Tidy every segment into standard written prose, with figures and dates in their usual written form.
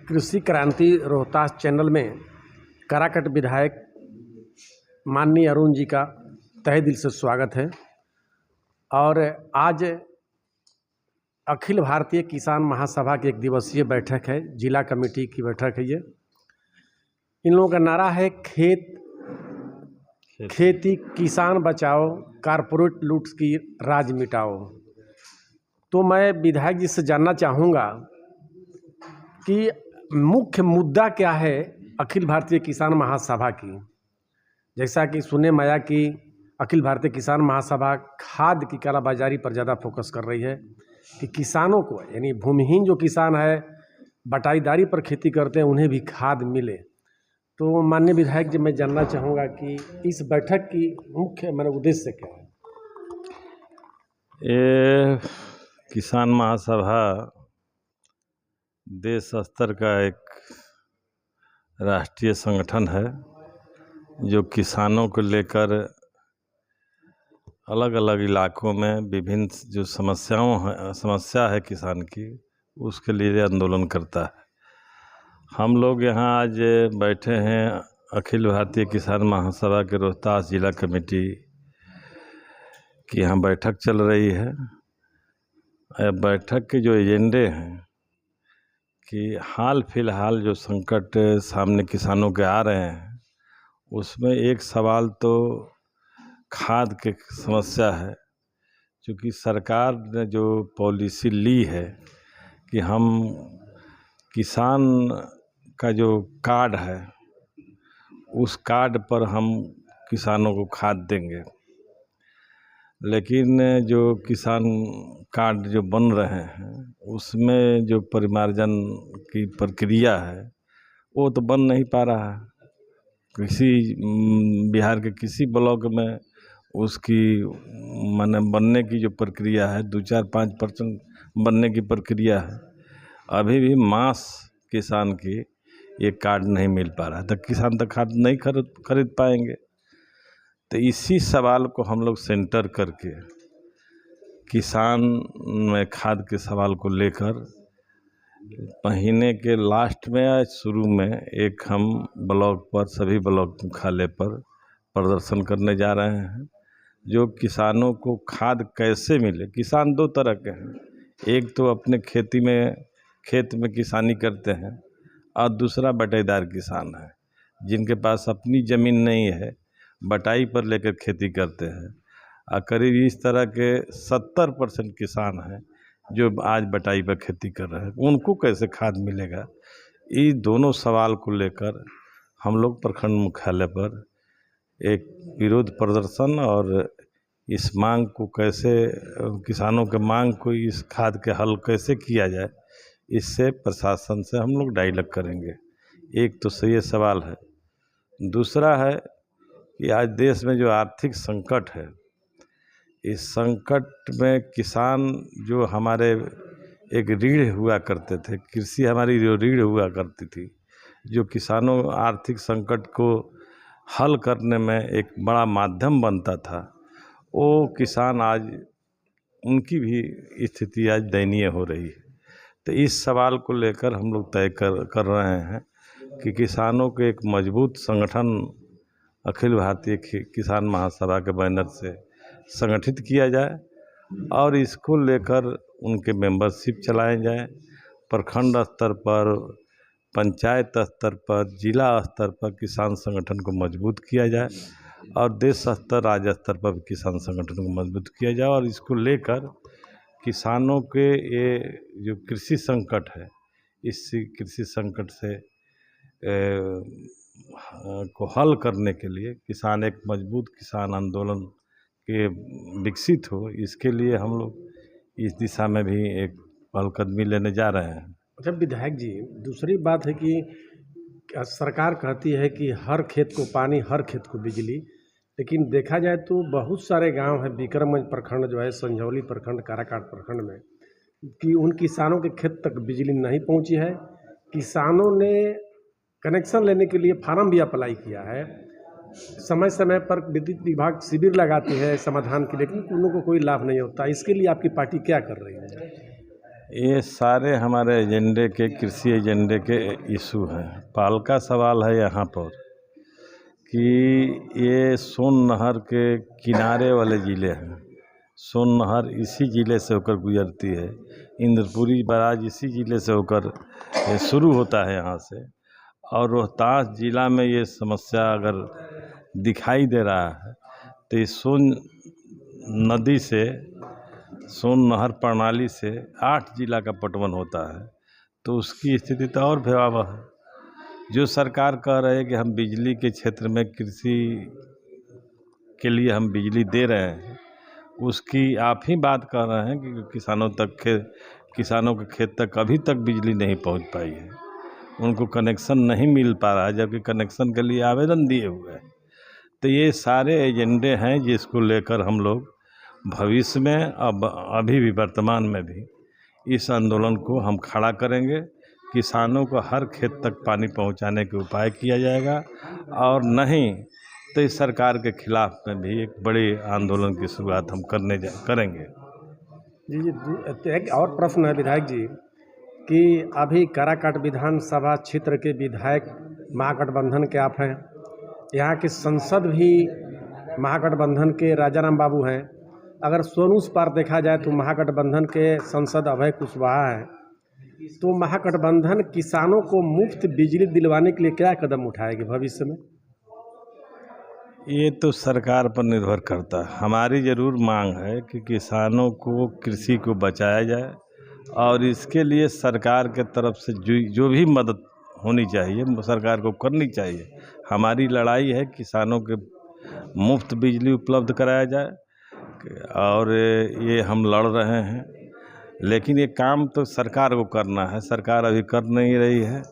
कृषि क्रांति रोहतास चैनल में काराकट विधायक माननीय अरुण जी का तहे दिल से स्वागत है। और आज अखिल भारतीय किसान महासभा की एक दिवसीय बैठक है, जिला कमेटी की बैठक है। ये इन लोगों का नारा है खेती किसान बचाओ, कारपोरेट लूट की राज मिटाओ। तो मैं विधायक जी से जानना चाहूँगा कि मुख्य मुद्दा क्या है अखिल भारतीय किसान महासभा की। जैसा कि सुने माया कि अखिल भारतीय किसान महासभा खाद की कालाबाजारी पर ज़्यादा फोकस कर रही है कि किसानों को, यानी भूमिहीन जो किसान है, बटाईदारी पर खेती करते हैं, उन्हें भी खाद मिले। तो माननीय विधायक जी, मैं जानना चाहूँगा कि इस बैठक की मुख्य उद्देश्य क्या है। ये किसान महासभा देश स्तर का एक राष्ट्रीय संगठन है जो किसानों को लेकर अलग अलग इलाकों में विभिन्न जो समस्या है किसान की, उसके लिए आंदोलन करता है। हम लोग यहाँ आज बैठे हैं अखिल भारतीय किसान महासभा के रोहतास जिला कमेटी की यहाँ बैठक चल रही है। बैठक के जो एजेंडे हैं कि हाल फिलहाल जो संकट सामने किसानों के आ रहे हैं, उसमें एक सवाल तो खाद की समस्या है। क्योंकि सरकार ने जो पॉलिसी ली है कि हम किसान का जो कार्ड है, उस कार्ड पर हम किसानों को खाद देंगे, लेकिन जो किसान कार्ड जो बन रहे हैं उसमें जो परिमार्जन की प्रक्रिया है वो तो बन नहीं पा रहा है। बिहार के किसी ब्लॉक में उसकी बनने की जो प्रक्रिया है 2-4-5% बनने की प्रक्रिया है। अभी भी मास किसान की ये कार्ड नहीं मिल पा रहा है, तो किसान तो खाद नहीं खरीद पाएंगे। तो इसी सवाल को हम लोग सेंटर करके किसान में खाद के सवाल को लेकर महीने के लास्ट में या शुरू में एक हम ब्लॉक पर, सभी ब्लॉक मुख्यालय पर प्रदर्शन करने जा रहे हैं। जो किसानों को खाद कैसे मिले। किसान दो तरह के हैं, एक तो अपने खेत में किसानी करते हैं और दूसरा बटाईदार किसान है, जिनके पास अपनी ज़मीन नहीं है, बटाई पर लेकर खेती करते हैं। और करीब इस तरह के 70% किसान हैं जो आज बटाई पर खेती कर रहे हैं। उनको कैसे खाद मिलेगा, ये दोनों सवाल को लेकर हम लोग प्रखंड मुख्यालय पर एक विरोध प्रदर्शन और इस मांग को कैसे, किसानों के मांग को, इस खाद के हल कैसे किया जाए, इससे प्रशासन से हम लोग डायलॉग करेंगे। एक तो ये सवाल है। दूसरा है कि आज देश में जो आर्थिक संकट है, इस संकट में किसान जो हमारे एक रीढ़ हुआ करते थे, कृषि हमारी जो रीढ़ हुआ करती थी, जो किसानों आर्थिक संकट को हल करने में एक बड़ा माध्यम बनता था, वो किसान आज, उनकी भी स्थिति आज दयनीय हो रही है। तो इस सवाल को लेकर हम लोग तय कर रहे हैं कि किसानों के एक मजबूत संगठन अखिल भारतीय किसान महासभा के बैनर से संगठित किया जाए और इसको लेकर उनके मेंबरशिप चलाए जाए। प्रखंड स्तर पर, पंचायत स्तर पर, जिला स्तर पर किसान संगठन को मजबूत किया जाए और देश स्तर, राज्य स्तर पर भी किसान संगठन को मजबूत किया जाए। और इसको लेकर किसानों के ये जो कृषि संकट है, इस कृषि संकट से को हल करने के लिए किसान एक मजबूत किसान आंदोलन के विकसित हो, इसके लिए हम लोग इस दिशा में भी एक पहलकदमी लेने जा रहे हैं। अच्छा विधायक जी, दूसरी बात है कि सरकार कहती है कि हर खेत को पानी, हर खेत को बिजली, लेकिन देखा जाए तो बहुत सारे गांव हैं, विक्रमगंज प्रखंड जो है, संझौली प्रखंड, काराकाट प्रखंड में, कि उन किसानों के खेत तक बिजली नहीं पहुंची है। किसानों ने कनेक्शन लेने के लिए फार्म भी अप्लाई किया है, समय समय पर विद्युत विभाग शिविर लगाती है समाधान के लिए, लेकिन उन लोगों को कोई लाभ नहीं होता। इसके लिए आपकी पार्टी क्या कर रही है? ये सारे हमारे एजेंडे के, कृषि एजेंडे के इशू हैं। पाल का सवाल है यहाँ पर कि ये सोन नहर के किनारे वाले ज़िले हैं। सोन नहर इसी ज़िले से होकर गुजरती है, इंद्रपुरी बराज इसी ज़िले से होकर शुरू होता है यहाँ से। और रोहतास ज़िला में ये समस्या अगर दिखाई दे रहा है तो इस सोन नदी से, सोन नहर प्रणाली से 8 जिला का पटवन होता है, तो उसकी स्थिति तो और भयावह है। जो सरकार कह रही है कि हम बिजली के क्षेत्र में, कृषि के लिए हम बिजली दे रहे हैं, उसकी आप ही बात कर रहे हैं कि किसानों के खेत तक अभी तक बिजली नहीं पहुंच पाई है, उनको कनेक्शन नहीं मिल पा रहा है, जबकि कनेक्शन के लिए आवेदन दिए हुए हैं। तो ये सारे एजेंडे हैं जिसको लेकर हम लोग भविष्य में, अब अभी भी, वर्तमान में भी इस आंदोलन को हम खड़ा करेंगे। किसानों को हर खेत तक पानी पहुंचाने के उपाय किया जाएगा, और नहीं तो इस सरकार के खिलाफ में भी एक बड़े आंदोलन की शुरुआत हम करेंगे। जी, तो एक और प्रश्न है विधायक जी कि अभी काराकाट विधानसभा क्षेत्र के विधायक महागठबंधन के आप हैं, यहाँ की संसद भी महागठबंधन के राजाराम बाबू हैं। अगर सोनू पार देखा जाए तो महागठबंधन के सांसद अभय कुशवाहा हैं। तो महागठबंधन किसानों को मुफ्त बिजली दिलवाने के लिए क्या कदम उठाएगी भविष्य में? ये तो सरकार पर निर्भर करता है। हमारी ज़रूर मांग है कि किसानों को, कृषि को बचाया जाए, और इसके लिए सरकार के तरफ से जो भी मदद होनी चाहिए सरकार को करनी चाहिए। हमारी लड़ाई है किसानों के मुफ्त बिजली उपलब्ध कराया जाए, और ये हम लड़ रहे हैं। लेकिन ये काम तो सरकार को करना है, सरकार अभी कर नहीं रही है।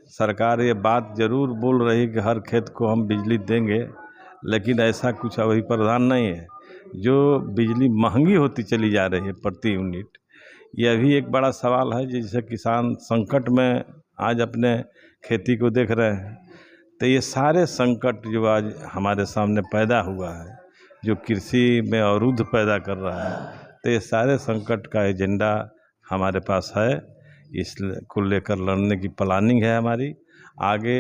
सरकार ये बात ज़रूर बोल रही है कि हर खेत को हम बिजली देंगे, लेकिन ऐसा कुछ अभी प्रावधान नहीं है। जो बिजली महंगी होती चली जा रही है प्रति यूनिट, यह भी एक बड़ा सवाल है, जिससे किसान संकट में आज अपने खेती को देख रहे हैं। तो ये सारे संकट जो आज हमारे सामने पैदा हुआ है, जो कृषि में अवरुद्ध पैदा कर रहा है, तो ये सारे संकट का एजेंडा हमारे पास है। इसको लेकर लड़ने की प्लानिंग है हमारी। आगे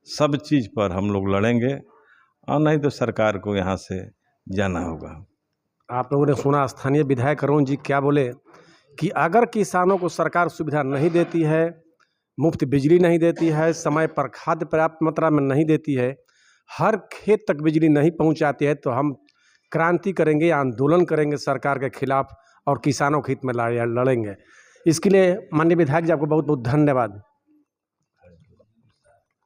सब चीज़ पर हम लोग लड़ेंगे, और नहीं तो सरकार को यहाँ से जाना होगा। आप लोगों ने सुना स्थानीय विधायक अरुण जी क्या बोले कि अगर किसानों को सरकार सुविधा नहीं देती है, मुफ्त बिजली नहीं देती है, समय पर खाद पर्याप्त मात्रा में नहीं देती है, हर खेत तक बिजली नहीं पहुंचाती है, तो हम क्रांति करेंगे, आंदोलन करेंगे सरकार के खिलाफ और किसानों के हित में लड़ेंगे। इसके लिए माननीय विधायक जी आपको बहुत बहुत धन्यवाद।